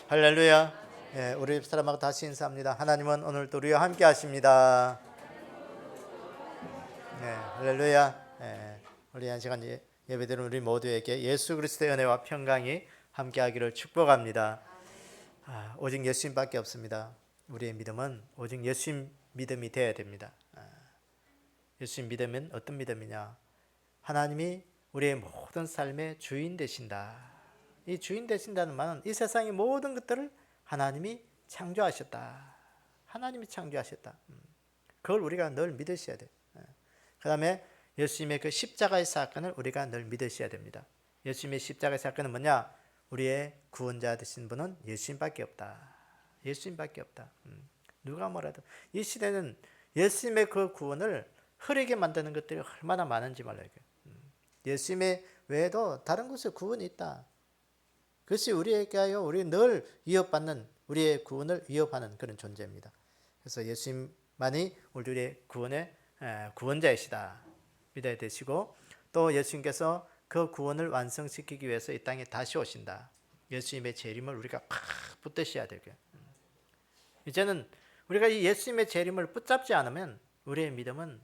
할렐루야. 예, 우리 사람하고 다시 인사합니다. 하나님은 오늘도 우리와 함께 하십니다. 예, 할렐루야. 우리 한 시간 예배드리는 우리 모두에게 예수 그리스도의 은혜와 평강이 함께 하기를 축복합니다. 오직 예수님밖에 없습니다. 우리의 믿음은 오직 예수님 믿음이 되어야 됩니다. 예수님 믿음은 어떤 믿음이냐? 하나님이 우리의 모든 삶의 주인 되신다. 이 주인 되신다는 말은 이 세상의 모든 것들을 하나님이 창조하셨다. 하나님이 창조하셨다. 그걸 우리가 늘 믿으셔야 돼. 그 다음에 예수님의 그 십자가의 사건을 우리가 늘 믿으셔야 됩니다. 예수님의 십자가의 사건은 뭐냐? 우리의 구원자 되신 분은 예수님밖에 없다. 예수님밖에 없다. 누가 뭐라도 이 시대는 예수님의 그 구원을 흐리게 만드는 것들이 얼마나 많은지 말이에요. 예수님의 외에도 다른 곳에 구원이 있다. 그것이 우리에게 하여 우리 늘 위협받는, 우리의 구원을 위협하는 그런 존재입니다. 그래서 예수님만이 우리의 구원의 구원자이시다 믿어야 되시고, 또 예수님께서 그 구원을 완성시키기 위해서 이 땅에 다시 오신다. 예수님의 재림을 우리가 팍 붙드셔야 되고요. 이제는 우리가 이 예수님의 재림을 붙잡지 않으면 우리의 믿음은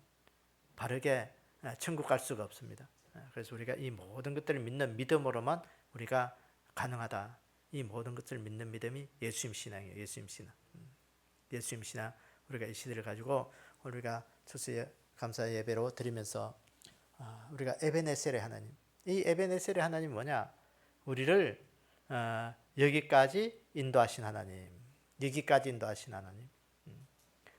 바르게 천국 갈 수가 없습니다. 그래서 우리가 이 모든 것들을 믿는 믿음으로만 우리가 가능하다. 이 모든 것을 믿는 믿음이 예수님 신앙이에요. 예수님 신앙. 예수님 신앙 우리가 이 시대를 가지고 우리가 첫째 감사 예배로 드리면서 우리가 에베네셀의 하나님. 이 에베네셀의 하나님이 뭐냐? 우리를 여기까지 인도하신 하나님. 여기까지 인도하신 하나님.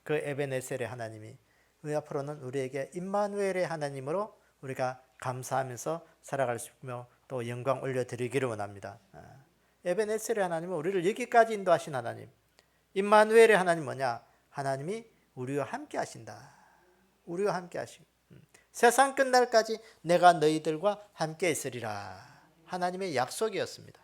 그 에베네셀의 하나님이 우리 앞으로는 우리에게 임마누엘의 하나님으로 우리가 감사하면서 살아갈 수 있며 또 영광 올려드리기를 원합니다. 에베네셀의 하나님은 우리를 여기까지 인도하신 하나님. 임마누엘의 하나님 뭐냐? 하나님이 우리와 함께 하신다. 우리와 함께 하시고 세상 끝날까지 내가 너희들과 함께 있으리라. 하나님의 약속이었습니다.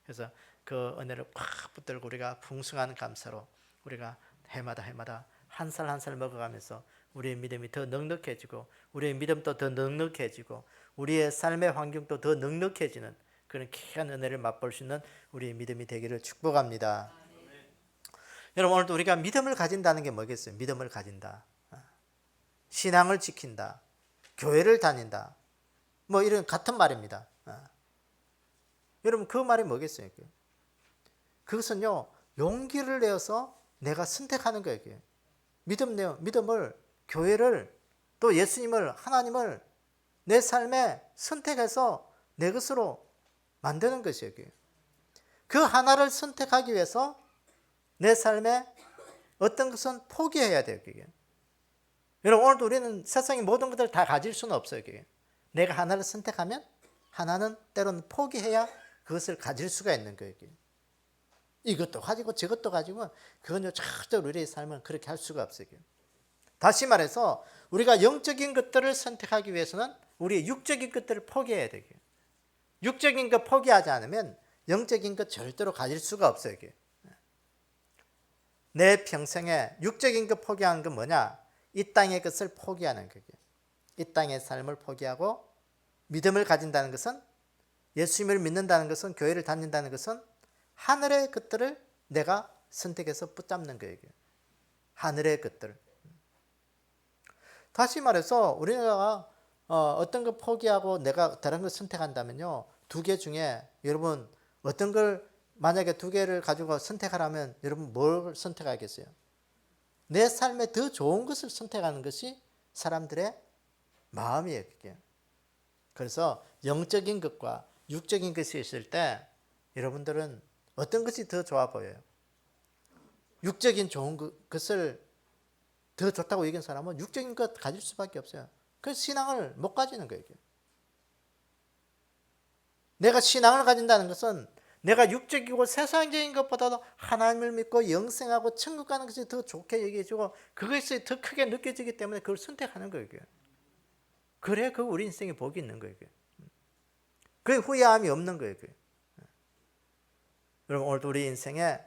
그래서 그 은혜를 팍 붙들고 우리가 풍성한 감사로 우리가 해마다 한 살 한 살 먹어가면서 우리의 믿음이 더 넉넉해지고 우리의 믿음도 더 넉넉해지고 우리의 삶의 환경도 더 넉넉해지는 그런 귀한 은혜를 맛볼 수 있는 우리의 믿음이 되기를 축복합니다. 여러분, 오늘도 우리가 믿음을 가진다는 게 뭐겠어요? 믿음을 가진다, 신앙을 지킨다, 교회를 다닌다, 뭐 이런 같은 말입니다. 여러분, 그 말이 뭐겠어요? 그것은요, 용기를 내어서 내가 선택하는 거예요. 믿음을, 교회를, 또 예수님을, 하나님을 내 삶에 선택해서 내 것으로 만드는 것이에요. 그 하나를 선택하기 위해서 내 삶에 어떤 것은 포기해야 돼요. 여러분, 오늘도 우리는 세상의 모든 것들을 다 가질 수는 없어요. 내가 하나를 선택하면 하나는 때로는 포기해야 그것을 가질 수가 있는 거예요. 이것도 가지고 저것도 가지고 그건 절대로 우리의 삶은 그렇게 할 수가 없어요. 다시 말해서 우리가 영적인 것들을 선택하기 위해서는 우리의 육적인 것들을 포기해야 돼요. 육적인 것 포기하지 않으면 영적인 것 절대로 가질 수가 없어요. 내 평생에 육적인 것 포기하는 건 뭐냐? 이 땅의 것을 포기하는 거예요. 이 땅의 삶을 포기하고 믿음을 가진다는 것은, 예수님을 믿는다는 것은, 교회를 다닌다는 것은 하늘의 것들을 내가 선택해서 붙잡는 거예요. 하늘의 것들. 다시 말해서 우리가 어떤 걸 포기하고 내가 다른 걸 선택한다면요, 두 개 중에 여러분 어떤 걸, 만약에 두 개를 가지고 선택하라면 여러분 뭘 선택하겠어요? 내 삶에 더 좋은 것을 선택하는 것이 사람들의 마음이에요. 그게. 그래서 영적인 것과 육적인 것이 있을 때 여러분들은 어떤 것이 더 좋아 보여요? 육적인 좋은 것을 더 좋다고 얘기한 사람은 육적인 것 가질 수밖에 없어요. 그래서 신앙을 못 가지는 거예요. 내가 신앙을 가진다는 것은 내가 육적이고 세상적인 것보다도 하나님을 믿고 영생하고 천국 가는 것이 더 좋게 얘기해주고 그것이 더 크게 느껴지기 때문에 그걸 선택하는 거예요. 그래 그 우리 인생에 복이 있는 거예요. 그게 후회함이 없는 거예요. 여러분, 오늘도 우리 인생에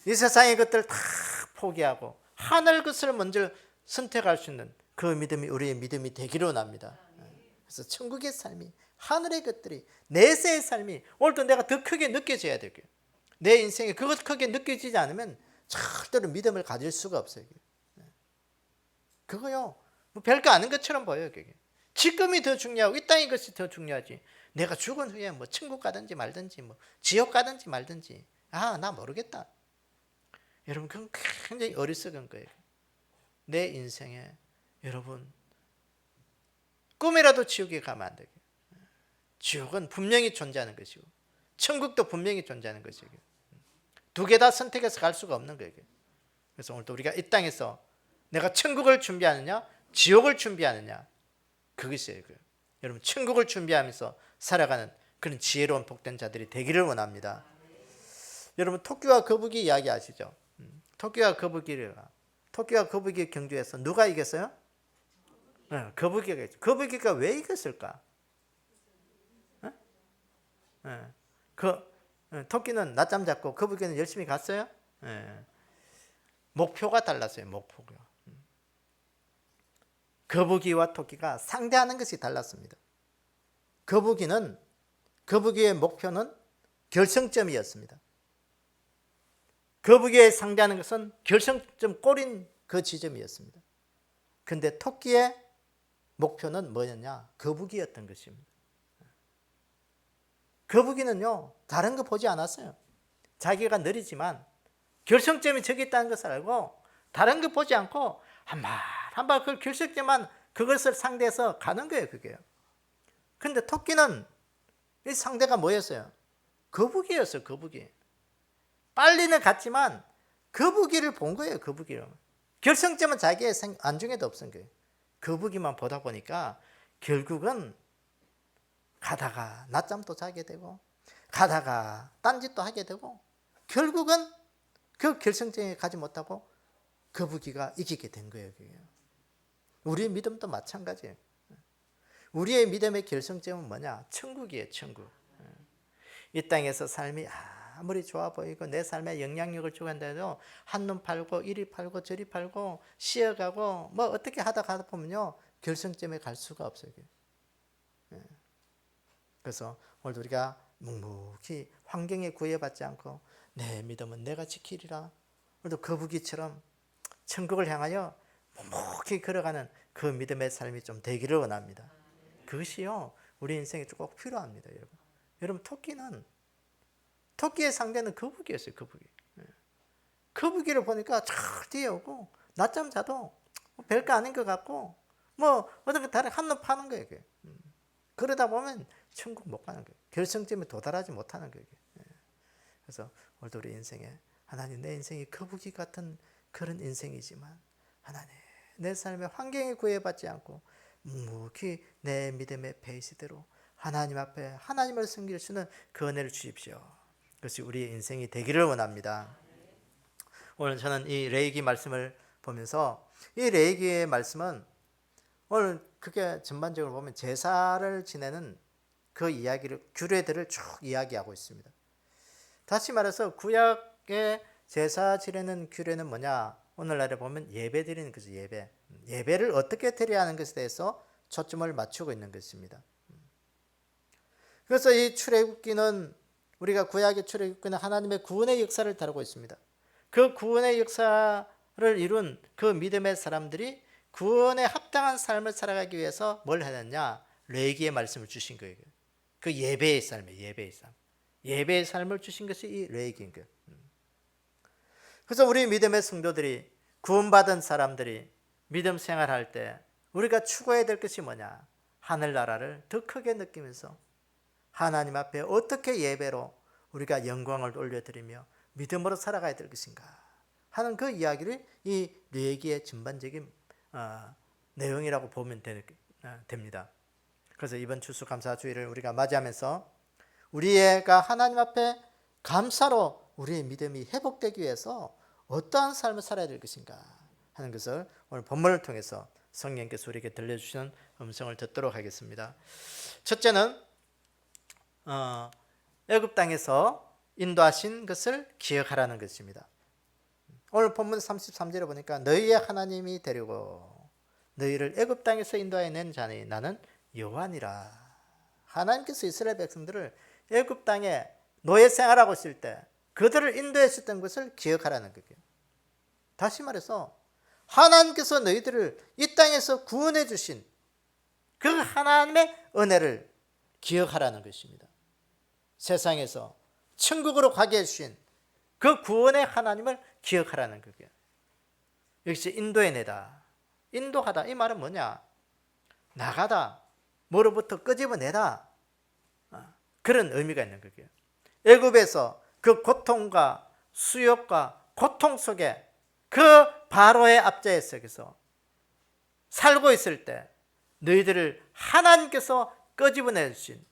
이 세상의 것들을 다 포기하고 하늘 것을 먼저 선택할 수 있는 그 믿음이 우리의 믿음이 되기를 원합니다. 그래서 천국의 삶이, 하늘의 것들이, 내세의 삶이 오늘도 내가 더 크게 느껴져야 되고요. 내 인생에 그것 크게 느껴지지 않으면 절대로 믿음을 가질 수가 없어요. 그거요, 뭐 별거 아닌 것처럼 보여요. 그게 지금이 더 중요하고 이 땅의 것이 더 중요하지. 내가 죽은 후에 뭐 천국 가든지 말든지 뭐 지옥 가든지 말든지, 나 모르겠다. 여러분, 그건 굉장히 어리석은 거예요. 내 인생에 여러분, 꿈이라도 지옥에 가면 안 되고, 지옥은 분명히 존재하는 것이고 천국도 분명히 존재하는 것이고, 두 개 다 선택해서 갈 수가 없는 거예요. 그래서 오늘도 우리가 이 땅에서 내가 천국을 준비하느냐 지옥을 준비하느냐, 그것이에요. 여러분, 천국을 준비하면서 살아가는 그런 지혜로운 복된 자들이 되기를 원합니다. 여러분, 토끼와 거북이 이야기 아시죠? 토끼와 거북이 경주에서 누가 이겼어요? 거북이가 이겼죠. 거북이가 왜 이겼을까? 토끼는 낮잠 잡고 거북이는 열심히 갔어요. 목표가 달랐어요. 목표가. 거북이와 토끼가 상대하는 것이 달랐습니다. 거북이의 목표는 결승점이었습니다. 거북이에 상대하는 것은 결승점 꼴인 그 지점이었습니다. 그런데 토끼의 목표는 뭐였냐? 거북이였던 것입니다. 거북이는요, 다른 거 보지 않았어요. 자기가 느리지만 결승점이 저기 있다는 것을 알고 다른 거 보지 않고 한 발 그 결승점만 그것을 상대해서 가는 거예요. 그게요. 그런데 토끼는 이 상대가 뭐였어요? 거북이였어요. 거북이. 빨리는 갔지만 거북이를 본 거예요. 거북이를. 결승점은 자기의 안중에도 없은 거예요. 거북이만 보다 보니까 결국은 가다가 낮잠도 자게 되고 가다가 딴짓도 하게 되고 결국은 그 결승점에 가지 못하고 거북이가 이기게 된 거예요. 우리의 믿음도 마찬가지예요. 우리의 믿음의 결승점은 뭐냐? 천국이에요. 천국. 이 땅에서 삶이 아무리 좋아 보이고 내 삶에 영향력을 주고 한다해도 한눈 팔고 이리 팔고 저리 팔고 쉬어가고 뭐 어떻게 하다 보면요, 결승점에 갈 수가 없어요. 그래서 오늘 우리가 묵묵히 환경에 구애받지 않고 내 믿음은 내가 지키리라, 오늘도 거북이처럼 천국을 향하여 묵묵히 걸어가는 그 믿음의 삶이 좀 되기를 원합니다. 그것이요, 우리 인생에 꼭 필요합니다. 여러분, 토끼의 상대는 거북이였어요. 거북이를 보니까 저 뒤에 오고 낮잠 자도 별거 아닌 것 같고 뭐 어떻게 다른 한눈 파는 거예요. 그러다 보면 천국 못 가는 거예요. 결승점에 도달하지 못하는 거예요. 그래서 오늘도 우리 인생에 하나님, 내 인생이 거북이 같은 그런 인생이지만 하나님, 내 삶의 환경에 구애받지 않고 묵묵히 내 믿음의 베이스대로 하나님 앞에 하나님을 섬길 수 있는 그 은혜를 주십시오. 그것이 우리의 인생이 되기를 원합니다. 오늘 저는 이 레위기 말씀을 보면서 이 레위기의 말씀은 오늘 그게 전반적으로 보면 제사를 지내는 그 이야기를, 규례들을 쭉 이야기하고 있습니다. 다시 말해서 구약의 제사 지내는 규례는 뭐냐? 오늘날에 보면 예배 드리는 것이죠. 예배를 어떻게 드려야 하는 것에 대해서 초점을 맞추고 있는 것입니다. 그래서 이 출애굽기는, 우리가 구약의 출애굽기는 하나님의 구원의 역사를 다루고 있습니다. 그 구원의 역사를 이룬 그 믿음의 사람들이 구원에 합당한 삶을 살아가기 위해서 뭘 해야 되냐? 레위기의 말씀을 주신 거예요. 그 예배의 삶이에요. 예배의 삶을 주신 것이 이 레위기인 거예요. 그래서 우리 믿음의 성도들이, 구원받은 사람들이 믿음 생활할 때 우리가 추구해야 될 것이 뭐냐? 하늘나라를 더 크게 느끼면서 하나님 앞에 어떻게 예배로 우리가 영광을 올려드리며 믿음으로 살아가야 될 것인가 하는 그 이야기를 이 레위기의 전반적인 내용이라고 보면 됩니다. 그래서 이번 추수감사주일을 우리가 맞이하면서 우리가 하나님 앞에 감사로 우리의 믿음이 회복되기 위해서 어떠한 삶을 살아야 될 것인가 하는 것을 오늘 본문을 통해서 성령께서 우리에게 들려주시는 음성을 듣도록 하겠습니다. 첫째는 애굽 땅에서 인도하신 것을 기억하라는 것입니다. 오늘 본문 33절에 보니까 너희의 하나님이 되려고 너희를 애굽 땅에서 인도하여 낸 자니 나는 여호와니라. 하나님께서 이스라엘 백성들을 애굽 땅에 노예 생활하고 있을 때 그들을 인도했었던 것을 기억하라는 거예요. 다시 말해서 하나님께서 너희들을 이 땅에서 구원해 주신 그 하나님의 은혜를 기억하라는 것입니다. 세상에서 천국으로 가게 해주신 그 구원의 하나님을 기억하라는 거예요. 역시 인도해내다, 인도하다, 이 말은 뭐냐? 나가다, 뭐로부터 끄집어내다, 그런 의미가 있는 거예요. 애굽에서 그 고통과 수욕과 고통 속에 그 바로의 압제 속에서 살고 있을 때 너희들을 하나님께서 끄집어내 주신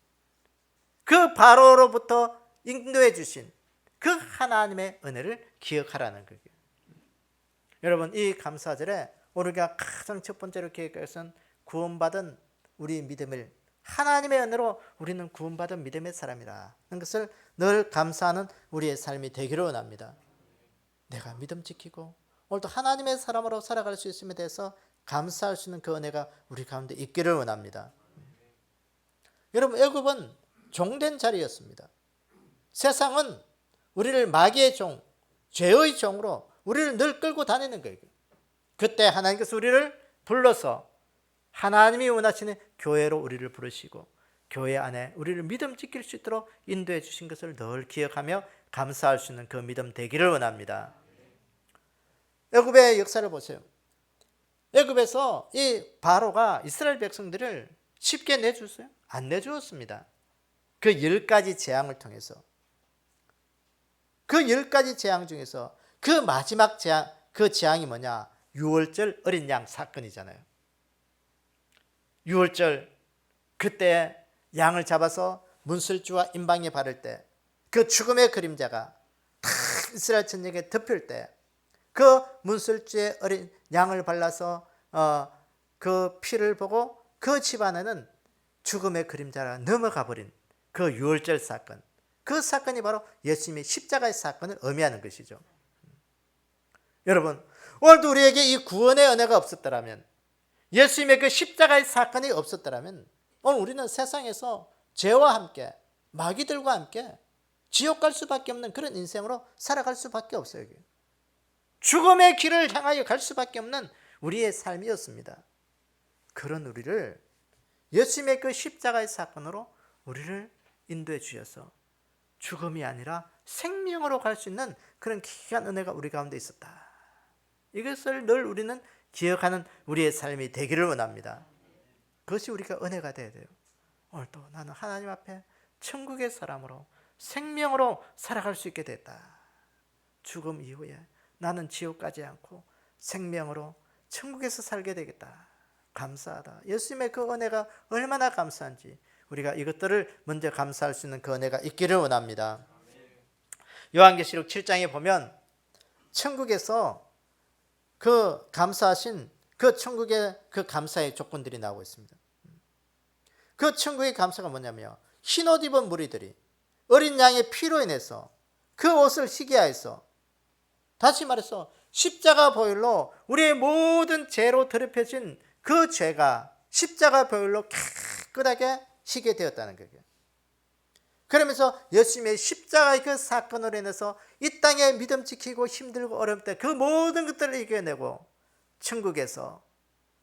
그 바로로부터 인도해 주신 그 하나님의 은혜를 기억하라는 거예요. 여러분, 이 감사절에 우리가 가장 첫 번째로 기억할 것은 구원받은 우리 믿음을, 하나님의 은혜로 우리는 구원받은 믿음의 사람이라는 것을 늘 감사하는 우리의 삶이 되기를 원합니다. 내가 믿음 지키고 오늘도 하나님의 사람으로 살아갈 수 있음에 대해서 감사할 수 있는 그 은혜가 우리 가운데 있기를 원합니다. 여러분, 애굽은 종된 자리였습니다. 세상은 우리를 마귀의 종, 죄의 종으로 우리를 늘 끌고 다니는 거예요. 그때 하나님께서 우리를 불러서 하나님이 원하시는 교회로 우리를 부르시고 교회 안에 우리를 믿음 지킬 수 있도록 인도해 주신 것을 늘 기억하며 감사할 수 있는 그 믿음 되기를 원합니다. 애굽의 역사를 보세요. 애굽에서 이 바로가 이스라엘 백성들을 쉽게 내줬어요? 안 내주었습니다. 그 10가지 재앙을 통해서, 그 10가지 재앙 중에서 그 마지막 재앙, 그 재앙이 뭐냐? 유월절 어린 양 사건이잖아요. 유월절, 그때 양을 잡아서 문설주와 임방에 바를 때 그 죽음의 그림자가 탁 이스라엘 전역에 덮일 때 그 문설주의 어린 양을 발라서 그 피를 보고 그 집안에는 죽음의 그림자가 넘어가 버린 그 유월절 사건, 그 사건이 바로 예수님의 십자가의 사건을 의미하는 것이죠. 여러분, 오늘도 우리에게 이 구원의 은혜가 없었더라면, 예수님의 그 십자가의 사건이 없었더라면 오늘 우리는 세상에서 죄와 함께 마귀들과 함께 지옥 갈 수밖에 없는 그런 인생으로 살아갈 수밖에 없어요. 죽음의 길을 향하여 갈 수밖에 없는 우리의 삶이었습니다. 그런 우리를 예수님의 그 십자가의 사건으로 우리를 인도해 주셔서 죽음이 아니라 생명으로 갈 수 있는 그런 귀한 은혜가 우리 가운데 있었다. 이것을 늘 우리는 기억하는 우리의 삶이 되기를 원합니다. 그것이 우리가 은혜가 되어야 돼요. 오늘도 나는 하나님 앞에 천국의 사람으로 생명으로 살아갈 수 있게 됐다. 죽음 이후에 나는 지옥 가지 않고 생명으로 천국에서 살게 되겠다. 감사하다. 예수님의 그 은혜가 얼마나 감사한지 우리가 이것들을 먼저 감사할 수 있는 그 은혜가 있기를 원합니다. 요한계시록 7장에 보면 천국에서 그 감사하신 그 천국의 그 감사의 조건들이 나오고 있습니다. 그 천국의 감사가 뭐냐면 흰 옷 입은 무리들이 어린 양의 피로 인해서 그 옷을 희게 하여서, 다시 말해서 십자가 보혈로 우리의 모든 죄로 더럽혀진 그 죄가 십자가 보혈로 깨끗하게 희게 되었다는 거예요. 그러면서 예수님의 십자가의 그 사건으로 인해서 이 땅에 믿음 지키고 힘들고 어려울 때 그 모든 것들을 이겨내고 천국에서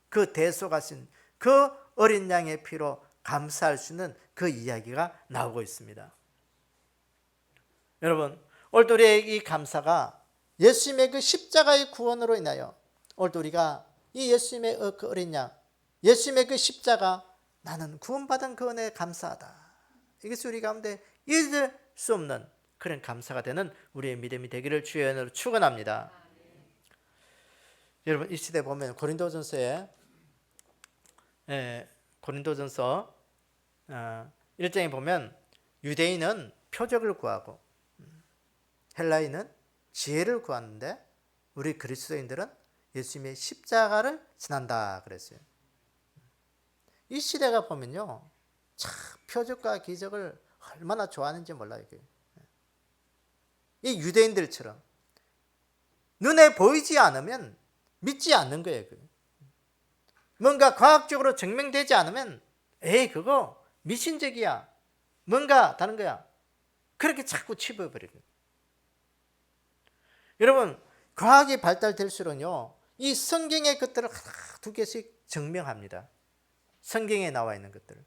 그 대속하신 그 어린 양의 피로 감사할 수 있는 그 이야기가 나오고 있습니다. 여러분, 오늘도 우리의 이 감사가 예수님의 그 십자가의 구원으로 인하여 오늘도 우리가 이 예수님의 그 어린 양, 예수님의 그 십자가, 나는 구원받은 그 은혜에 감사하다. 이것이 우리 가운데 잊을 수 없는 그런 감사가 되는 우리의 믿음이 되기를 주의 은혜로 축원합니다. 여러분, 이 시대 보면 고린도전서 1장에 보면 유대인은 표적을 구하고 헬라인은 지혜를 구하는데 우리 그리스도인들은 예수님의 십자가를 지난다 그랬어요. 이 시대가 보면요, 참 표적과 기적을 얼마나 좋아하는지 몰라요. 이 유대인들처럼 눈에 보이지 않으면 믿지 않는 거예요. 뭔가 과학적으로 증명되지 않으면 에이 그거 미신적이야, 뭔가 다른 거야, 그렇게 자꾸 치부해버리고, 여러분, 과학이 발달될수록요, 이 성경의 것들을 하나 두 개씩 증명합니다. 성경에 나와 있는 것들을.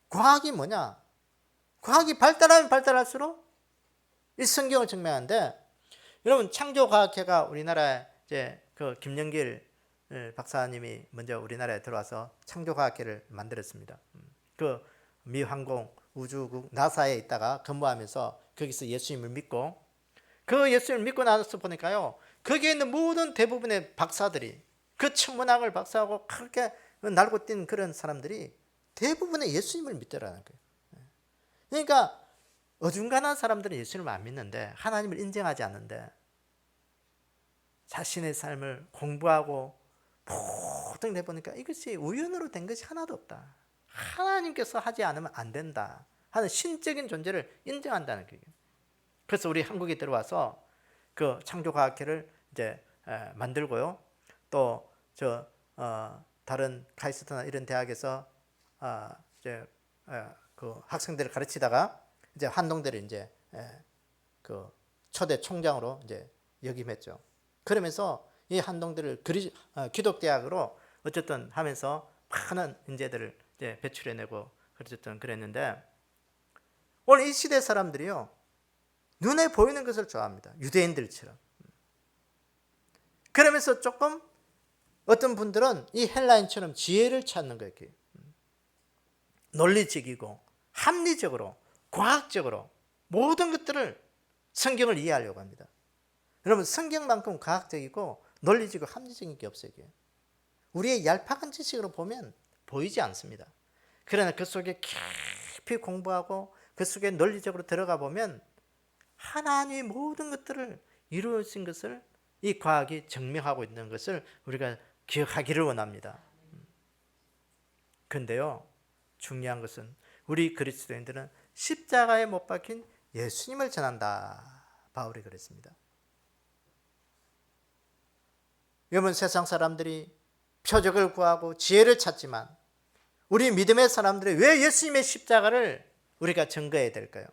과학이 뭐냐? 과학이 발달하면 발달할수록 이 성경을 증명하는데, 여러분, 창조과학회가 우리나라에 이제 그 김영길 박사님이 먼저 우리나라에 들어와서 창조과학회를 만들었습니다. 그 미 항공 우주국 나사에 있다가 근무하면서 거기서 예수님을 믿고, 그 예수님을 믿고 나서 보니까요, 거기에 있는 모든 대부분의 박사들이, 그 천문학을 박사하고 그렇게 날고 뛴 그런 사람들이 대부분의 예수님을 믿더라는 거예요. 그러니까 어중간한 사람들은 예수님을 안 믿는데, 하나님을 인정하지 않는데, 자신의 삶을 공부하고 모든 데 보니까 이것이 우연으로 된 것이 하나도 없다. 하나님께서 하지 않으면 안 된다 하는 신적인 존재를 인정한다는 거예요. 그래서 우리 한국에 들어와서 그 창조과학회를 이제 만들고요. 또 다른 카이스트나 이런 대학에서 이제 그 학생들을 가르치다가 이제 한동대를 이제 그 초대 총장으로 이제 역임했죠. 그러면서 이 한동대를 기독대학으로 어쨌든 하면서 많은 인재들을 이제 배출해내고 어쨌든 그랬는데, 오늘 이 시대 사람들이요, 눈에 보이는 것을 좋아합니다. 유대인들처럼. 그러면서 조금 어떤 분들은 이 헬라인처럼 지혜를 찾는 거예요. 논리적이고 합리적으로 과학적으로 모든 것들을 성경을 이해하려고 합니다. 여러분, 성경만큼 과학적이고 논리적이고 합리적인 게 없어요. 우리의 얄팍한 지식으로 보면 보이지 않습니다. 그러나 그 속에 깊이 공부하고 그 속에 논리적으로 들어가 보면 하나님의 모든 것들을 이루어진 것을 이 과학이 증명하고 있는 것을 우리가 기억하기를 원합니다. 그런데요, 중요한 것은 우리 그리스도인들은 십자가에 못 박힌 예수님을 전한다. 바울이 그랬습니다. 여러분, 세상 사람들이 표적을 구하고 지혜를 찾지만 우리 믿음의 사람들이 왜 예수님의 십자가를 우리가 증거해야 될까요?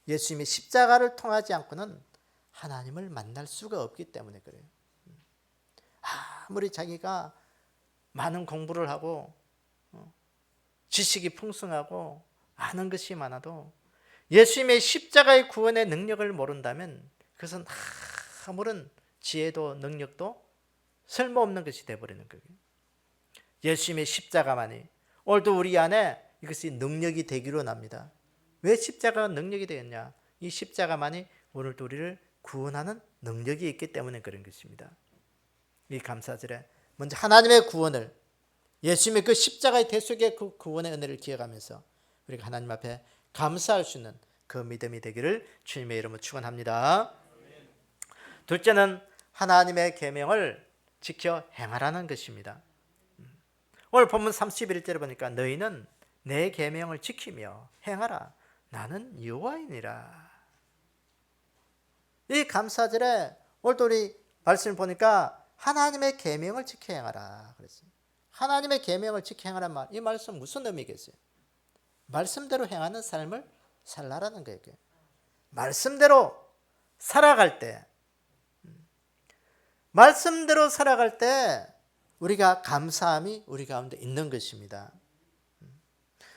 예수님의 십자가를 통하지 않고는 하나님을 만날 수가 없기 때문에 그래요. 아무리 자기가 많은 공부를 하고 지식이 풍성하고 아는 것이 많아도 예수님의 십자가의 구원의 능력을 모른다면 그것은 아무런 지혜도 능력도 쓸모없는 것이 되어버리는 거예요. 예수님의 십자가만이, 오늘도 우리 안에 이것이 능력이 되기로 납니다. 왜 십자가가 능력이 되었냐? 이 십자가만이 오늘도 우리를 구원하는 능력이 있기 때문에 그런 것입니다. 이 감사절에 먼저 하나님의 구원을, 예수님의 그 십자가의 대속의 그 구원의 은혜를 기억하면서 우리가 하나님 앞에 감사할 수 있는 그 믿음이 되기를 주님의 이름으로 축원합니다. 둘째는 하나님의 계명을 지켜 행하라는 것입니다. 오늘 본문 31절에 보니까 너희는 내 계명을 지키며 행하라. 나는 여호와이니라. 이 감사절에 오늘도 우리 말씀을 보니까 하나님의 계명을 지켜 행하라 그랬어요. 하나님의 계명을 지켜 행하란 말, 이 말씀 무슨 의미겠어요? 말씀대로 행하는 삶을 살라라는 거예요. 말씀대로 살아갈 때, 말씀대로 살아갈 때 우리가 감사함이 우리 가운데 있는 것입니다.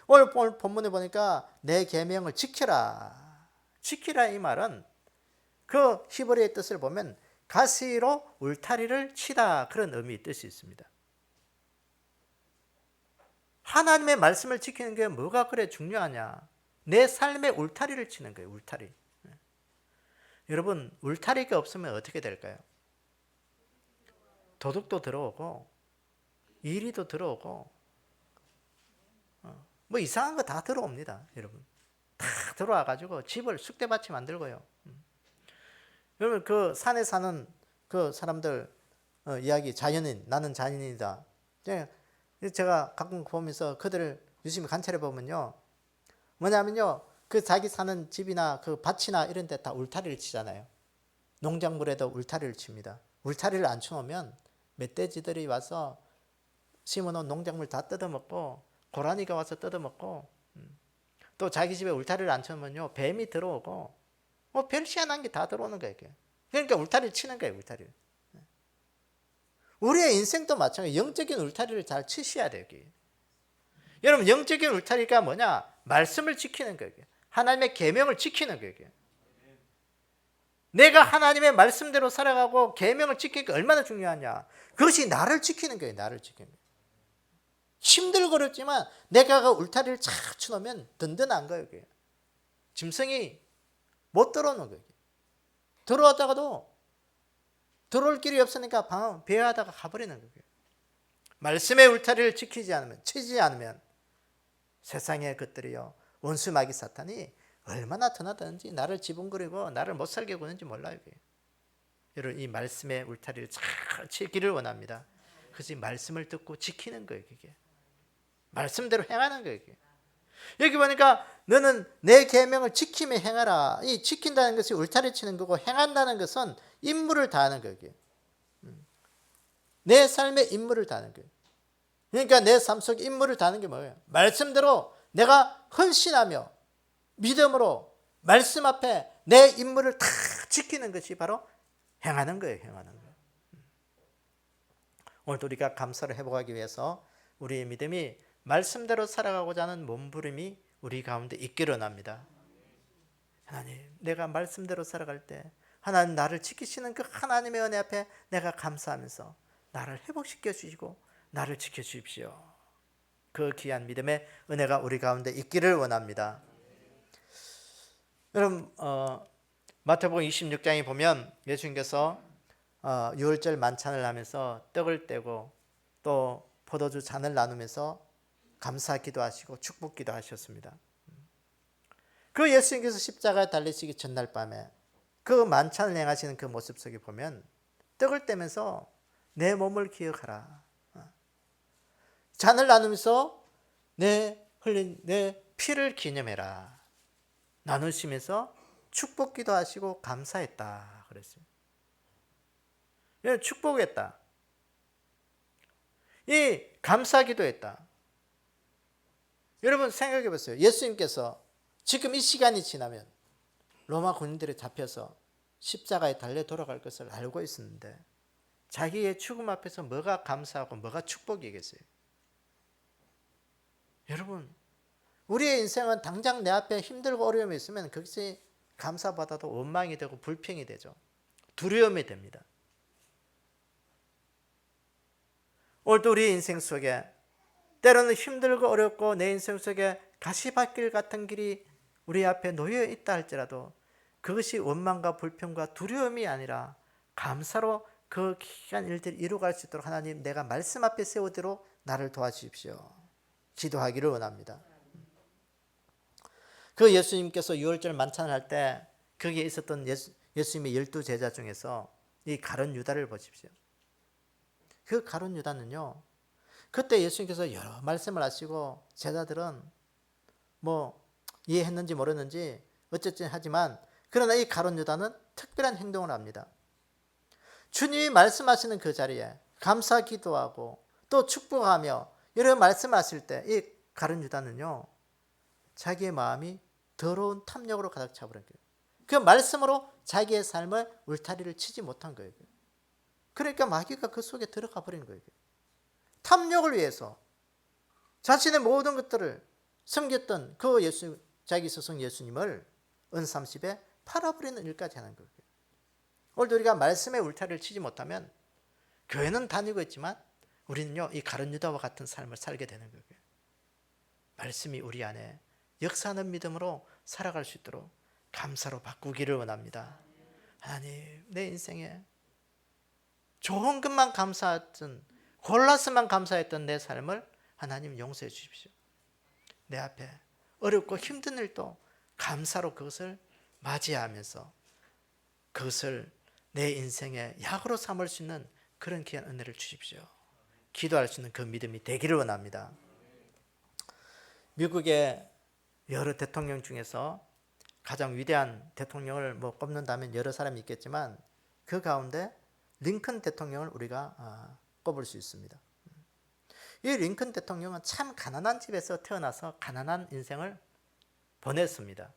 오늘 본문에 보니까 내 계명을 지키라. 지키라 이 말은 그 히브리어의 뜻을 보면 가시로 울타리를 치다, 그런 의미의 뜻이 있습니다. 하나님의 말씀을 지키는 게 뭐가 그래 중요하냐? 내 삶의 울타리를 치는 거예요. 울타리. 여러분, 울타리가 없으면 어떻게 될까요? 도둑도 들어오고 이리도 들어오고 뭐 이상한 거 다 들어옵니다. 여러분, 다 들어와가지고 집을 쑥대밭이 만들고요. 여러분, 그 산에 사는 그 사람들 이야기, 자연인, 나는 자연인이다. 제가 가끔 보면서 그들을 유심히 관찰해 보면요, 뭐냐면요, 그 자기 사는 집이나 그 밭이나 이런 데 다 울타리를 치잖아요. 농작물에도 울타리를 칩니다. 울타리를 안 쳐놓으면 멧돼지들이 와서 심어놓은 농작물 다 뜯어먹고, 고라니가 와서 뜯어먹고, 또 자기 집에 울타리를 안 쳐놓으면요 뱀이 들어오고, 별 희한한 게 다 들어오는 거예요. 그러니까 울타리를 치는 거예요. 울타리를. 우리의 인생도 마찬가지. 영적인 울타리를 잘 치셔야 돼요. 여러분, 영적인 울타리가 뭐냐? 말씀을 지키는 거예요. 하나님의 계명을 지키는 거예요. 내가 하나님의 말씀대로 살아가고 계명을 지키니까 얼마나 중요하냐? 그것이 나를 지키는 거예요. 나를 지키는 거예요. 힘들고 어렵지만 내가 그 울타리를 착 쳐놓으면 든든한 거예요. 짐승이 못 들어오는 거예요. 들어왔다가도 들어올 길이 없으니까 배회하다가 가버리는 거예요. 말씀의 울타리를 지키지 않으면, 치지 않으면 세상의 것들이요, 원수 마귀 사탄이 얼마나 드나드는지, 나를 지붕거리고 나를 못 살게 구는지 몰라요. 여러분, 이 말씀의 울타리를 잘 치기를 원합니다. 그것이 말씀을 듣고 지키는 거예요. 그게 말씀대로 행하는 거예요. 여기 보니까 너는 내 계명을 지키며 행하라. 이 지킨다는 것이 울타리 치는 거고, 행한다는 것은 임무를 다하는 거예요. 내 삶의 임무를 다하는 거예요. 그러니까 내 삶 속에 임무를 다하는 게 뭐예요? 말씀대로 내가 헌신하며 믿음으로 말씀 앞에 내 임무를 다 지키는 것이 바로 행하는 거예요. 행하는 거예요. 오늘도 우리가 감사를 회복하기 위해서 우리의 믿음이 말씀대로 살아가고자 하는 몸부림이 우리 가운데 있기를 원합니다. 하나님, 내가 말씀대로 살아갈 때 하나님 나를 지키시는 그 하나님의 은혜 앞에 내가 감사하면서 나를 회복시켜 주시고 나를 지켜주십시오. 그 귀한 믿음의 은혜가 우리 가운데 있기를 원합니다. 여러분, 마태복음 26장에 보면 예수님께서 유월절 만찬을 하면서 떡을 떼고 또 포도주 잔을 나누면서 감사 기도하시고 축복 기도하셨습니다. 그 예수님께서 십자가에 달리시기 전날 밤에 그 만찬을 행하시는 그 모습 속에 보면 떡을 떼면서 내 몸을 기억하라, 잔을 나누면서 내 흘린 내 피를 기념해라 나누시면서 축복 기도하시고 감사했다 그랬어요. 축복했다, 이 감사 기도했다. 여러분 생각해 보세요. 예수님께서 지금 이 시간이 지나면 로마 군인들에 잡혀서 십자가에 달려 돌아갈 것을 알고 있었는데 자기의 죽음 앞에서 뭐가 감사하고 뭐가 축복이겠어요? 여러분, 우리의 인생은 당장 내 앞에 힘들고 어려움이 있으면 그것이 감사받아도 원망이 되고 불평이 되죠. 두려움이 됩니다. 오늘도 우리 인생 속에 때로는 힘들고 어렵고 내 인생 속에 가시밭길 같은 길이 우리 앞에 놓여 있다 할지라도 그것이 원망과 불평과 두려움이 아니라 감사로 그 귀한 일들을 이루어갈 수 있도록 하나님, 내가 말씀 앞에 세우도록 나를 도와주십시오. 기도하기를 원합니다. 그 예수님께서 유월절 만찬을 할 때 거기에 있었던 예수님의 12제자 중에서 이 가룟 유다를 보십시오. 그 가룟 유다는요, 그때 예수님께서 여러 말씀을 하시고 제자들은 뭐 이해했는지 모르는지 어쨌든 하지만, 그러나 이 가룟 유다는 특별한 행동을 합니다. 주님이 말씀하시는 그 자리에 감사 기도하고 또 축복하며 이런 말씀하실 때 이 가룟 유다는요, 자기의 마음이 더러운 탐욕으로 가득 차버린 거예요. 그 말씀으로 자기의 삶을 울타리를 치지 못한 거예요. 그러니까 마귀가 그 속에 들어가 버린 거예요. 탐욕을 위해서 자신의 모든 것들을 섬겼던 그 자기 스승 예수님을 은삼십에 팔아버리는 일까지 하는 거예요. 오늘도 우리가 말씀의 울타리를 치지 못하면 교회는 다니고 있지만 우리는요, 이 가룟 유다와 같은 삶을 살게 되는 거예요. 말씀이 우리 안에 역사하는 믿음으로 살아갈 수 있도록 감사로 바꾸기를 원합니다. 하나님, 내 인생에 좋은 것만 감사했던, 골라서만 감사했던 내 삶을 하나님 용서해 주십시오. 내 앞에 어렵고 힘든 일도 감사로 그것을 맞이하면서 그것을 내 인생의 약으로 삼을 수 있는 그런 귀한 은혜를 주십시오. 기도할 수 있는 그 믿음이 되기를 원합니다. 미국의 여러 대통령 중에서 가장 위대한 대통령을 꼽는다면 여러 사람이 있겠지만 그 가운데 링컨 대통령을 우리가 꼽을 수 있습니다. 이 링컨 대통령은 참 가난한 집에서 태어나서 가난한 인생을 보냈습니다.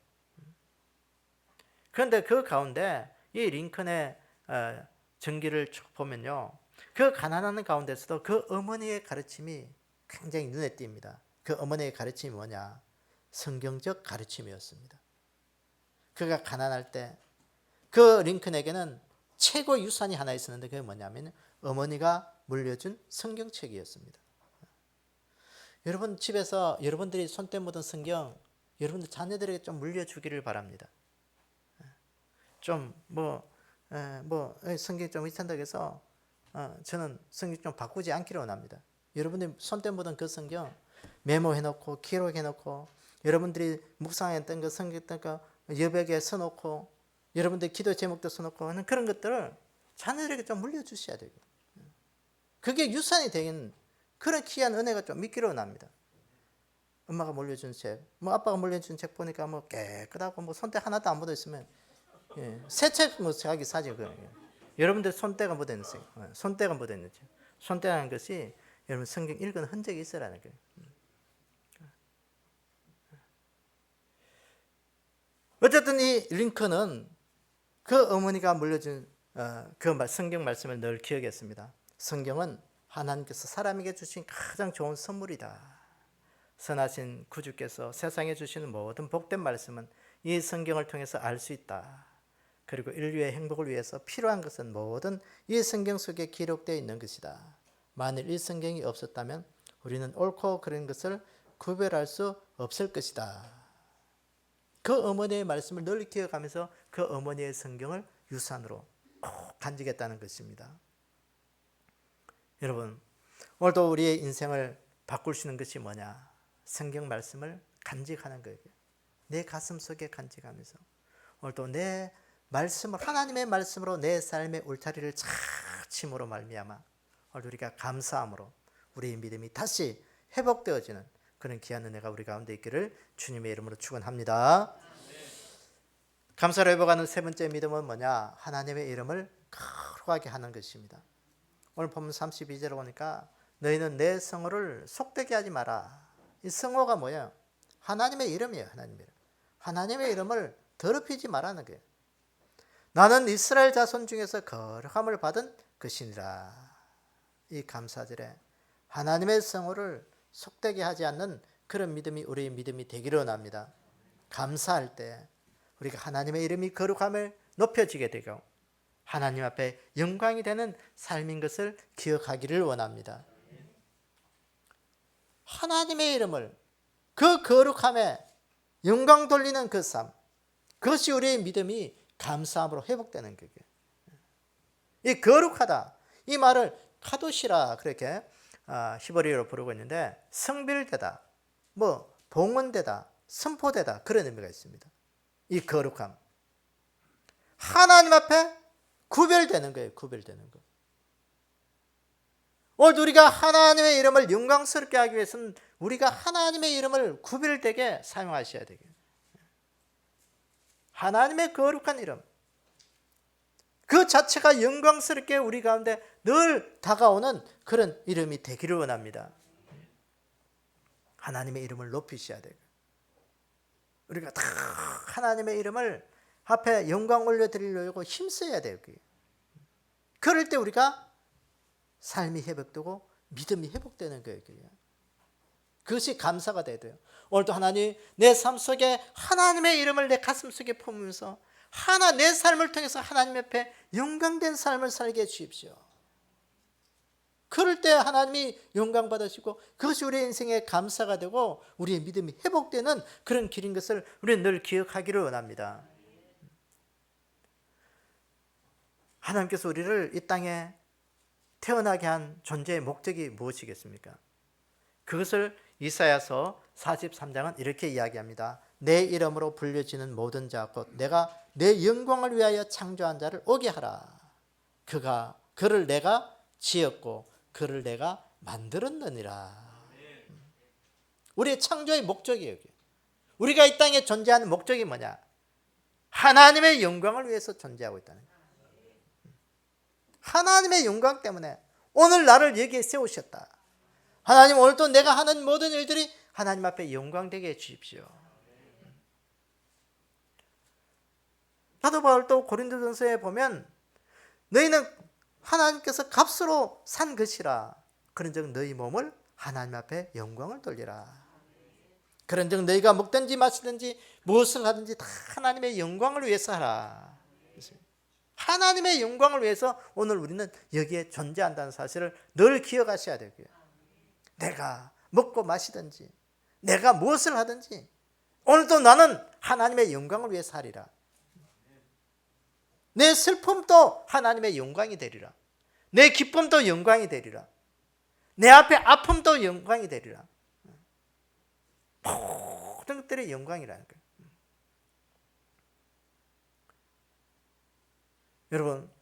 그런데 그 가운데 이 링컨의 전기를 쭉 보면요, 그 가난한 가운데서도 그 어머니의 가르침이 굉장히 눈에 띕니다. 그 어머니의 가르침이 뭐냐? 성경적 가르침이었습니다. 그가 가난할 때 그 링컨에게는 최고 유산이 하나 있었는데 그게 뭐냐면 어머니가 물려준 성경책이었습니다. 여러분 집에서 여러분들이 손때 묻은 성경 여러분들 자녀들에게 좀 물려주기를 바랍니다. 좀 성경 좀 이상하다고 해서 저는 성경 좀 바꾸지 않기를 원합니다. 여러분들이 손때 묻은 그 성경 메모해놓고 기록해놓고 여러분들이 묵상했던 그 성경 여백에 써놓고 여러분들 기도 제목도 써놓고 하는 그런 것들을 자녀들에게 좀 물려주셔야 되고, 그게 유산이 되는 그런 귀한 은혜가 좀 있기를 원합니다. 엄마가 물려준 책, 아빠가 물려준 책 보니까 깨끗하고 손때 하나도 안 묻어 있으면 새 책 자기 사진 거예요. 여러분들 손때가 묻어 있는 책, 손때가 묻어 있는 책, 손때라는 것이 여러분 성경 읽은 흔적이 있으라는 거예요. 어쨌든 이 링컨은 그 어머니가 물려준 그 성경 말씀을 늘 기억했습니다. 성경은 하나님께서 사람에게 주신 가장 좋은 선물이다. 선하신 구주께서 세상에 주시는 모든 복된 말씀은 이 성경을 통해서 알 수 있다. 그리고 인류의 행복을 위해서 필요한 것은 모든 이 성경 속에 기록되어 있는 것이다. 만일 이 성경이 없었다면 우리는 옳고 그른 것을 구별할 수 없을 것이다. 그 어머니의 말씀을 늘 기억하면서 그 어머니의 성경을 유산으로 꼭 간직했다는 것입니다. 여러분, 오늘도 우리의 인생을 바꿀 수 있는 것이 뭐냐? 성경 말씀을 간직하는 거예요. 내 가슴 속에 간직하면서 오늘도 내 말씀을, 하나님의 말씀으로 내 삶의 울타리를 착 침으로 말미암아 오늘 우리가 감사함으로 우리의 믿음이 다시 회복되어지는 그런 귀한 은혜가 우리 가운데 있기를 주님의 이름으로 축원합니다. 감사로 회복하는 세 번째 믿음은 뭐냐? 하나님의 이름을 거룩하게 하는 것입니다. 오늘 본문 32절에 보니까 너희는 내 성호를 속되게 하지 마라. 이 성호가 뭐예요? 하나님의 이름이에요. 하나님의 이름을 더럽히지 말라는 거예요. 나는 이스라엘 자손 중에서 거룩함을 받은 것이니라. 이 감사절에 하나님의 성호를 속되게 하지 않는 그런 믿음이 우리의 믿음이 되기를 원합니다. 감사할 때 우리가 하나님의 이름이 거룩함을 높여지게 되고 하나님 앞에 영광이 되는 삶인 것을 기억하기를 원합니다. 하나님의 이름을 그 거룩함에 영광 돌리는 그 삶, 그것이 우리의 믿음이 감사함으로 회복되는 거예요. 이 거룩하다, 이 말을 카도시라 그렇게 히브리어로 부르고 있는데 성별되다, 봉헌되다, 선포되다 그런 의미가 있습니다. 이 거룩함, 하나님 앞에 구별되는 거예요. 구별되는 거. 오늘 우리가 하나님의 이름을 영광스럽게 하기 위해서는 우리가 하나님의 이름을 구별되게 사용하셔야 되겠죠. 하나님의 거룩한 이름, 그 자체가 영광스럽게 우리 가운데 늘 다가오는 그런 이름이 되기를 원합니다. 하나님의 이름을 높이셔야 되고 우리가 다 하나님의 이름을 앞에 영광 올려드리려고 힘써야 돼요. 그럴 때 우리가 삶이 회복되고 믿음이 회복되는 거예요. 그것이 감사가 돼야 돼요. 오늘도 하나님, 내 삶 속에 하나님의 이름을 내 가슴 속에 품으면서 내 삶을 통해서 하나님 앞에 영광된 삶을 살게 해주십시오. 그럴 때 하나님이 영광 받으시고 그것이 우리의 인생의 감사가 되고 우리의 믿음이 회복되는 그런 길인 것을 우리는 늘 기억하기를 원합니다. 하나님께서 우리를 이 땅에 태어나게 한 존재의 목적이 무엇이겠습니까? 그것을 이사야서 43장은 이렇게 이야기합니다. 내 이름으로 불려지는 모든 자 곧 내가 내 영광을 위하여 창조한 자를 오게 하라. 그를 내가 지었고 그를 내가 만들었느니라. 우리의 창조의 목적이에요. 우리가 이 땅에 존재하는 목적이 뭐냐? 하나님의 영광을 위해서 존재하고 있다는 거예요. 하나님의 영광 때문에 오늘 나를 여기에 세우셨다. 하나님, 오늘도 내가 하는 모든 일들이 하나님 앞에 영광되게 해 주십시오. 사도 바울도 고린도전서에 보면 너희는 하나님께서 값으로 산 것이라. 그런즉 너희 몸을 하나님 앞에 영광을 돌리라. 그런즉 너희가 먹든지 마시든지 무엇을 하든지 다 하나님의 영광을 위해서 하라. 하나님의 영광을 위해서 오늘 우리는 여기에 존재한다는 사실을 늘 기억하셔야 되고요. 내가 먹고 마시든지 내가 무엇을 하든지 오늘도 나는 하나님의 영광을 위해서 하리라. 내 슬픔도 하나님의 영광이 되리라. 내 기쁨도 영광이 되리라. 내 앞에 아픔도 영광이 되리라. 모든 것들이 영광이라는 거예요. 여러분,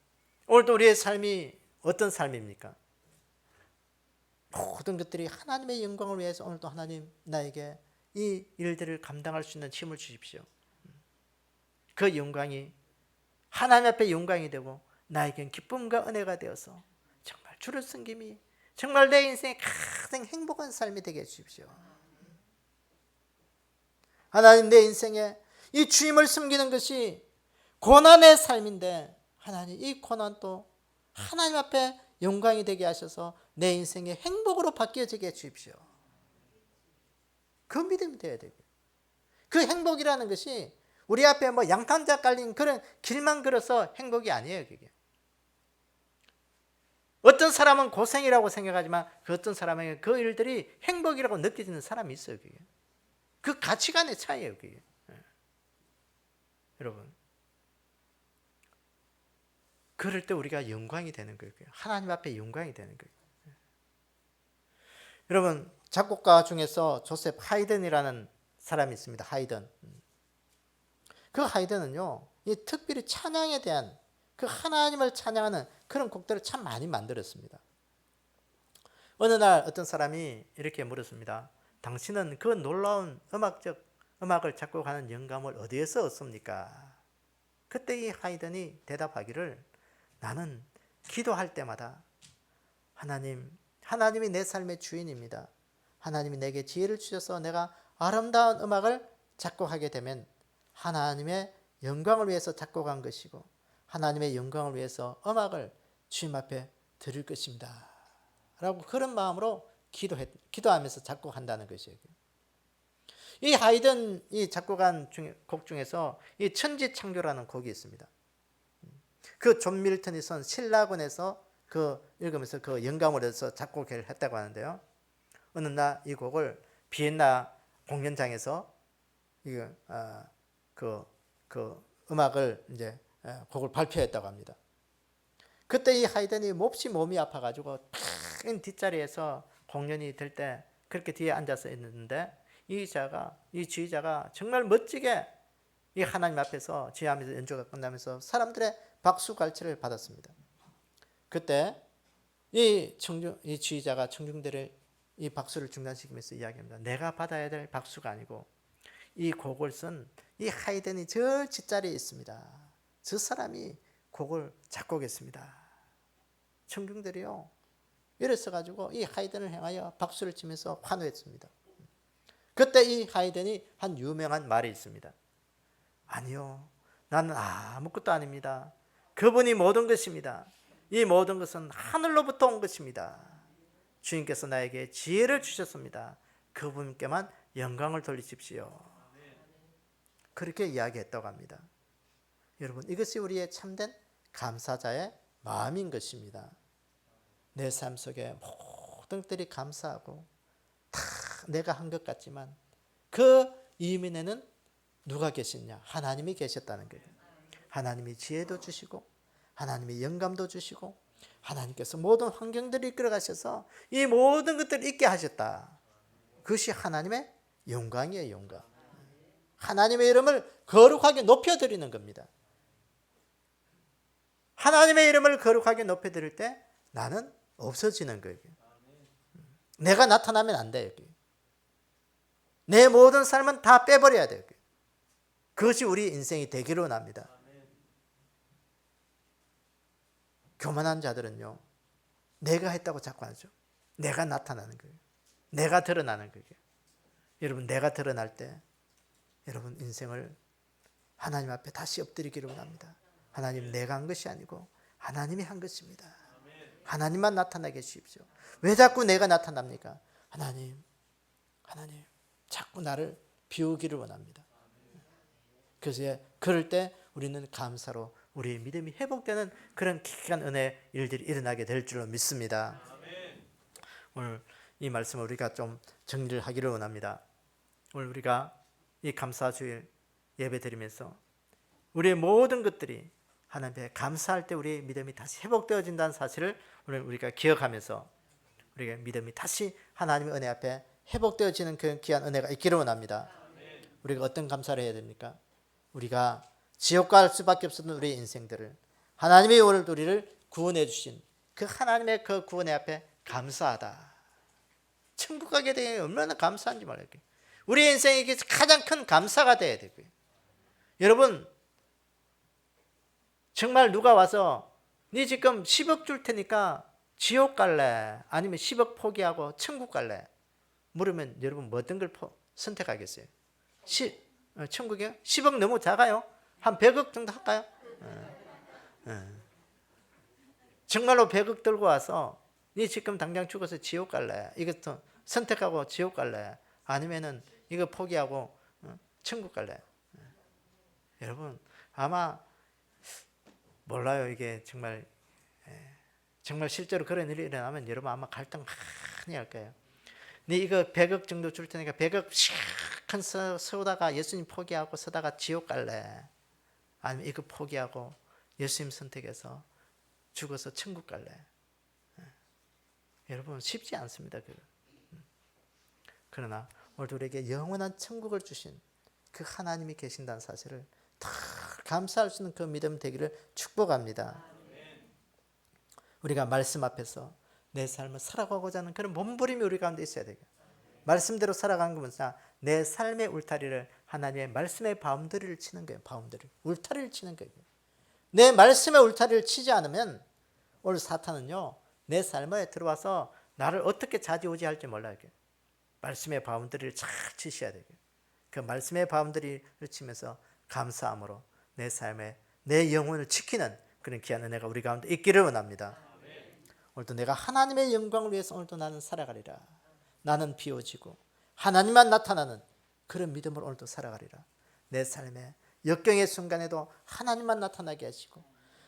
오늘도 우리의 삶이 어떤 삶입니까? 모든 것들이 하나님의 영광을 위해서 오늘도 하나님 나에게 이 일들을 감당할 수 있는 힘을 주십시오. 그 영광이 하나님 앞에 영광이 되고 나에겐 기쁨과 은혜가 되어서 정말 주를 섬김이 정말 내 인생의 가장 행복한 삶이 되게 해주십시오. 하나님, 내 인생에 이 주님을 섬기는 것이 고난의 삶인데 하나님, 이 고난도 하나님 앞에 영광이 되게 하셔서 내 인생의 행복으로 바뀌어지게 해주십시오. 그 믿음이 되어야 되고요. 그 행복이라는 것이 우리 앞에 뭐 양탄자 깔린 그런 길만 걸어서 행복이 아니에요. 그게 어떤 사람은 고생이라고 생각하지만 그 어떤 사람에게 그 일들이 행복이라고 느껴지는 사람이 있어요. 그게 그 가치관의 차이예요. 그게 여러분, 그럴 때 우리가 영광이 되는 거예요. 하나님 앞에 영광이 되는 거예요. 여러분, 작곡가 중에서 조셉 하이든이라는 사람이 있습니다. 하이든. 그 하이든은요, 이 특별히 찬양에 대한 그 하나님을 찬양하는 그런 곡들을 참 많이 만들었습니다. 어느 날 어떤 사람이 이렇게 물었습니다. 당신은 그 놀라운 음악을 작곡하는 영감을 어디에서 얻습니까? 그때 이 하이든이 대답하기를, 나는 기도할 때마다 하나님이 내 삶의 주인입니다. 하나님이 내게 지혜를 주셔서 내가 아름다운 음악을 작곡하게 되면 하나님의 영광을 위해서 작곡한 것이고 하나님의 영광을 위해서 음악을 주님 앞에 드릴 것입니다. 라고 그런 마음으로 기도하면서 작곡한다는 것이에요. 이 하이든 이 작곡한 곡 중에서 이 천지창조라는 곡이 있습니다. 그 존 밀턴이 쓴 신라곤에서 읽으면서 그 영감을 얻어서 작곡을 했다고 하는데요. 어느 날 이 곡을 비엔나 공연장에서 그 음악을 이제 곡을 발표했다고 합니다. 그때 이 하이든이 몹시 몸이 아파가지고 탁 뒷자리에서 공연이 될 때 그렇게 뒤에 앉아서 있는데 이 지휘자가 정말 멋지게 이 하나님 앞에서 지휘하면서 연주가 끝나면서 사람들의 박수 갈채를 받았습니다. 그때 이 지휘자가 청중들의 이 박수를 중단시키면서 이야기합니다. 내가 받아야 될 박수가 아니고 이 곡을 쓴 이 하이든이 저 뒷자리에 있습니다. 저 사람이 곡을 작곡했습니다. 청중들이요, 이랬어 가지고 이 하이든을 향하여 박수를 치면서 환호했습니다. 그때 이 하이든이 한 유명한 말이 있습니다. 아니요, 나는 아무것도 아닙니다. 그분이 모든 것입니다. 이 모든 것은 하늘로부터 온 것입니다. 주님께서 나에게 지혜를 주셨습니다. 그분께만 영광을 돌리십시오. 그렇게 이야기했다고 합니다. 여러분, 이것이 우리의 참된 감사자의 마음인 것입니다. 내 삶 속에 모든 것들이 감사하고 다 내가 한 것 같지만 그 이면에는 누가 계시냐? 하나님이 계셨다는 거예요. 하나님이 지혜도 주시고 하나님이 영감도 주시고 하나님께서 모든 환경들을 이끌어 가셔서 이 모든 것들을 있게 하셨다. 그것이 하나님의 영광이에요. 영광. 하나님의 이름을 거룩하게 높여드리는 겁니다. 하나님의 이름을 거룩하게 높여드릴 때 나는 없어지는 거예요. 내가 나타나면 안 돼요. 내 모든 삶은 다 빼버려야 돼요. 그것이 우리 인생이 되기로 납니다. 교만한 자들은요, 내가 했다고 자꾸 하죠. 내가 나타나는 거예요. 내가 드러나는 거예요. 여러분, 내가 드러날 때 여러분 인생을 하나님 앞에 다시 엎드리기를 원합니다. 하나님, 내가 한 것이 아니고 하나님이 한 것입니다. 하나님만 나타나게 해주십시오. 왜 자꾸 내가 나타납니까? 하나님 자꾸 나를 비우기를 원합니다. 그래서 그럴 때 우리는 감사로 우리의 믿음이 회복되는 그런 기특한 은혜의 일들이 일어나게 될 줄로 믿습니다. 오늘 이 말씀을 우리가 좀 정리를 하기를 원합니다. 오늘 우리가 이 감사주일 예배 드리면서 우리의 모든 것들이 하나님께 감사할 때 우리의 믿음이 다시 회복되어진다는 사실을 오늘 우리가 기억하면서 우리가 믿음이 다시 하나님의 은혜 앞에 회복되어지는 그 귀한 은혜가 있기를 원합니다. 우리가 어떤 감사를 해야 됩니까? 우리가 지옥 갈 수밖에 없었던 우리의 인생들을 하나님이 오늘 우리를 구원해 주신 그 하나님의 그 구원의 앞에 감사하다. 천국 가게 되니 얼마나 감사한지 말이에요. 우리 인생에 가장 큰 감사가 돼야 되고요. 여러분, 정말 누가 와서 네 지금 10억 줄 테니까 지옥 갈래? 아니면 10억 포기하고 천국 갈래? 물으면 여러분 뭐 어떤 걸 선택하겠어요? 천국이요? 10억 너무 작아요? 한 100억 정도 할까요? 정말로 100억 들고 와서 네 지금 당장 죽어서 지옥 갈래? 이것도 선택하고 지옥 갈래? 아니면은 이거 포기하고 천국 갈래? 여러분 아마 몰라요. 이게 정말 실제로 그런 일이 일어나면 여러분 아마 갈등 많이 할 거예요. 네 이거 100억 정도 줄 테니까 100억 큰 서다가 예수님 포기하고 서다가 지옥 갈래? 아니면 이거 포기하고 예수님 선택해서 죽어서 천국 갈래? 여러분 쉽지 않습니다. 그러나 오늘 우리에게 영원한 천국을 주신 그 하나님이 계신다는 사실을 다 감사할 수 있는 그 믿음 되기를 축복합니다. 우리가 말씀 앞에서 내 삶을 살아가고자 하는 그런 몸부림이 우리 가운데 있어야 되고, 말씀대로 살아가는 것은 내 삶의 울타리를 하나님의 말씀의 바운더리를 치는 거예요. 울타리를 치는 거예요. 내 말씀의 울타리를 치지 않으면 오늘 사탄은요 내 삶에 들어와서 나를 어떻게 좌지우지할지 몰라요. 말씀의 바운더리를 잘 치셔야 돼요. 그 말씀의 바운더리를 치면서 감사함으로 내 삶에 내 영혼을 지키는 그런 귀한 은혜가 우리 가운데 있기를 원합니다. 오늘도 내가 하나님의 영광을 위해서 오늘도 나는 살아가리라. 나는 비워지고 하나님만 나타나는 그런 믿음으로 오늘도 살아가리라. 내 삶의 역경의 순간에도 하나님만 나타나게 하시고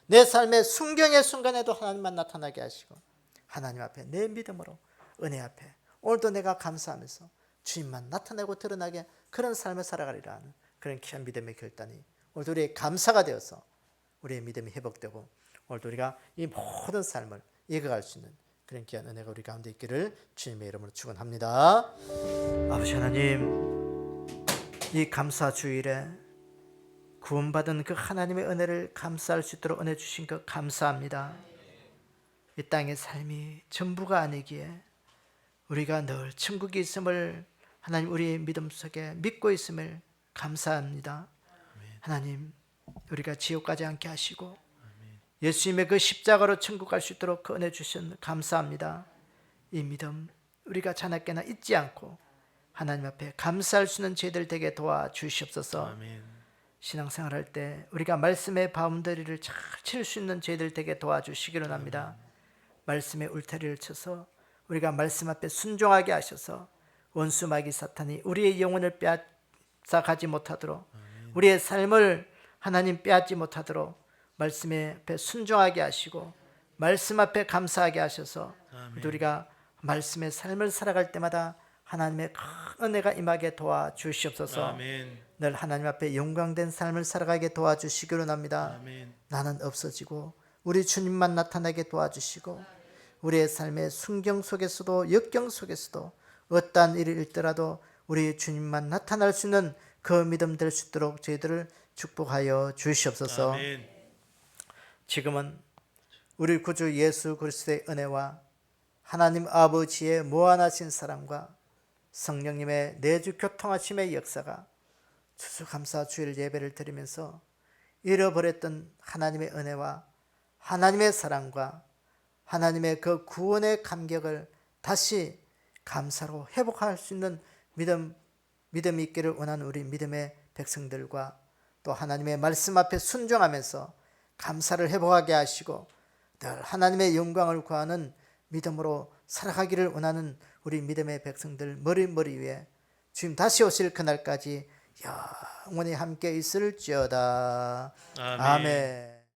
내 삶의 순경의 순간에도 하나님만 나타나게 하시고 하나님 앞에 내 믿음으로 은혜 앞에 오늘도 내가 감사하면서 주님만 나타내고 드러나게 그런 삶을 살아가리라 하는 그런 귀한 믿음의 결단이 오늘도 우리의 감사가 되어서 우리의 믿음이 회복되고 오늘도 우리가 이 모든 삶을 이어갈 수 있는 그런 귀한 은혜가 우리 가운데 있기를 주님의 이름으로 축원합니다. 아버지 하나님, 이 감사 주일에 구원받은 그 하나님의 은혜를 감사할 수 있도록 은혜 주신 것 감사합니다. 이 땅의 삶이 전부가 아니기에 우리가 늘 천국이 있음을 하나님 우리의 믿음 속에 믿고 있음을 감사합니다. 하나님, 우리가 지옥 가지 않게 하시고 예수님의 그 십자가로 천국 갈 수 있도록 그 은혜 주신 감사합니다. 이 믿음 우리가 자나깨나 잊지 않고 하나님 앞에 감사할 수 있는 저희들 되게 도와주시옵소서. 아멘. 신앙생활할 때 우리가 말씀의 바운더리를 잘 칠 수 있는 저희들 되게 도와주시기를 합니다. 말씀의 울타리를 쳐서 우리가 말씀 앞에 순종하게 하셔서 원수 마귀 사탄이 우리의 영혼을 빼앗아가지 못하도록 우리의 삶을 하나님 빼앗지 못하도록 말씀 앞에 순종하게 하시고 말씀 앞에 감사하게 하셔서 우리가 말씀의 삶을 살아갈 때마다 하나님의 큰 은혜가 임하게 도와주시옵소서. 아멘. 늘 하나님 앞에 영광된 삶을 살아가게 도와주시기로 합니다. 아멘. 나는 없어지고 우리 주님만 나타나게 도와주시고 우리의 삶의 순경 속에서도 역경 속에서도 어떠한 일이 있더라도 우리 주님만 나타날 수 있는 그 믿음 될 수 있도록 저희들을 축복하여 주시옵소서. 아멘. 지금은 우리 구주 예수 그리스도의 은혜와 하나님 아버지의 무한하신 사랑과 성령님의 내주 교통하심의 역사가 추수감사 주일 예배를 드리면서 잃어버렸던 하나님의 은혜와 하나님의 사랑과 하나님의 그 구원의 감격을 다시 감사로 회복할 수 있는 믿음이 있기를 원하는 우리 믿음의 백성들과 또 하나님의 말씀 앞에 순종하면서 감사를 회복하게 하시고 늘 하나님의 영광을 구하는 믿음으로 살아가기를 원하는 우리 믿음의 백성들 머리 위에 주님 다시 오실 그날까지 영원히 함께 있을지어다. 아멘. 아멘.